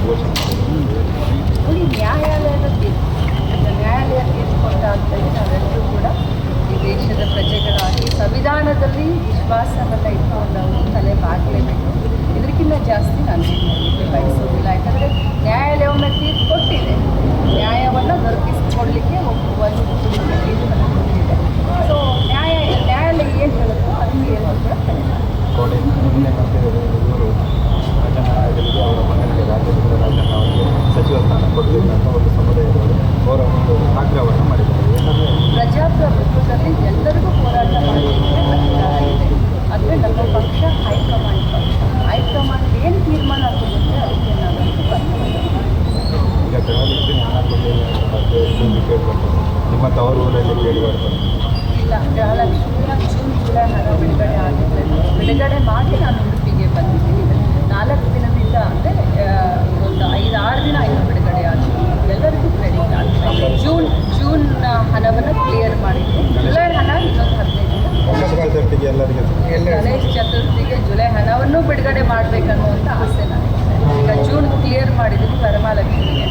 ಘೋಷಣೆ ಮಾಡಿದ್ದಾರೆ. ನೋಡಿ, ನ್ಯಾಯಾಲಯ ತೀರ್ಪು ಕೊಟ್ಟಾಗ್ತದೆ ನಾವೆಲ್ಲರೂ ಕೂಡ ಈ ದೇಶದ ಪ್ರಜೆಗಳಾಗಿ ಸಂವಿಧಾನದಲ್ಲಿ ವಿಶ್ವಾಸವನ್ನು ಇಟ್ಕೊಂಡು ನಾವು ತಲೆ ಬಾಗಲೇಬೇಕು. ಇದಕ್ಕಿಂತ ಜಾಸ್ತಿ ನಾನು ಹೇಳಲಿಕ್ಕೆ ಬಯಸೋದಿಲ್ಲ. ಯಾಕಂದರೆ ನ್ಯಾಯಾಲಯವನ್ನು ತೀರ್ಪು ಕೊಟ್ಟಿದೆ, ನ್ಯಾಯವನ್ನು ದೊರಕಿಸಿಕೊಡ್ಲಿಕ್ಕೆ ಒಂದು ಕುಟುಂಬಕ್ಕೆ ತೀರ್ಪನ್ನು ಕೊಟ್ಟಿದೆ. ಸೊ ನ್ಯಾಯಾಲಯ ಏನು ಹೇಳುತ್ತೋ ಅದನ್ನು ಏನು ಕೂಡ ಕೋಡೆ ನಿನ್ನೆ ಮತ್ತೆ ಇವರು ರಾಜಣ್ಣಗಳಿಗೆ ಅವರ ಮಗನಿಗೆ ರಾಜಣ್ಣ ಅವರಿಗೆ ಸಚಿವ ಸ್ಥಾನ ಕೊಡಬೇಕು ಅಂತ ಒಂದು ಸಮುದಾಯದವರು ಅವರ ಒಂದು ಆಗ್ರಹವನ್ನು ಮಾಡಿದ್ದಾರೆ. ಏಕೆಂದರೆ ಪ್ರಜಾಪ್ರಭುತ್ವದಲ್ಲಿ ಎಲ್ಲರಿಗೂ ಹೋರಾಟ ಮಾಡಲಿಕ್ಕೆ ಅಧಿಕಾರ ಇದೆ. ಆದರೆ ನಮ್ಮ ಪಕ್ಷ ಹೈಕಮಾಂಡ್ ಏನು ತೀರ್ಮಾನ ಕೊಡುತ್ತೆ ಅದಕ್ಕೆ ನಾನು ಈಗ ಗೃಹಲಕ್ಷ್ಮಿ ಹಣ ಕೊಡಲಿಲ್ಲ ಬಗ್ಗೆ ಕೇಳಿಬರ್ತದೆ. ನಿಮ್ಮ ತವರು ಊರಲ್ಲಿ ಕೇಳಿಬರ್ತದೆ. ಇಲ್ಲ, ಗೃಹಲಕ್ಷ್ಮಿಯ ಜೂನ್ ಜುಲೈ ಹಣ ಬಿಡುಗಡೆ ಆಗಿದ್ದರೆ ಬಿಡುಗಡೆ ಮಾಡಿ ನಾನು ಉಡುಪಿಗೆ ಬಂದಿದ್ದೀನಿ. 4 ದಿನದಿಂದ ಅಂದರೆ ಒಂದು 5-6 ದಿನ ಆಯಿತು ಬಿಡುಗಡೆ ಆಗಿದೆ. ಎಲ್ಲರಿಗೂ ಕ್ರೆಡಿಟ್ ಆಗ್ತದೆ. ಜೂನ್ ಹಣವನ್ನು ಕ್ಲಿಯರ್ ಮಾಡಿದ್ವಿ. ಜುಲೈ ಹಣ ಇನ್ನೊಂದು 15 ದಿನ. ಎಲ್ಲರಿಗೆ ಗಣೇಶ ಚತುರ್ಥಿಗೆ ಜುಲೈ ಹಣವನ್ನು ಬಿಡುಗಡೆ ಮಾಡಬೇಕನ್ನುವಂಥ ಆಸೆ ನನಗೆ. ಈಗ ಜೂನ್ ಕ್ಲಿಯರ್ ಮಾಡಿದ್ದೀನಿ ವರಮಹಾಲಕ್ಷ್ಮಿಗೆ.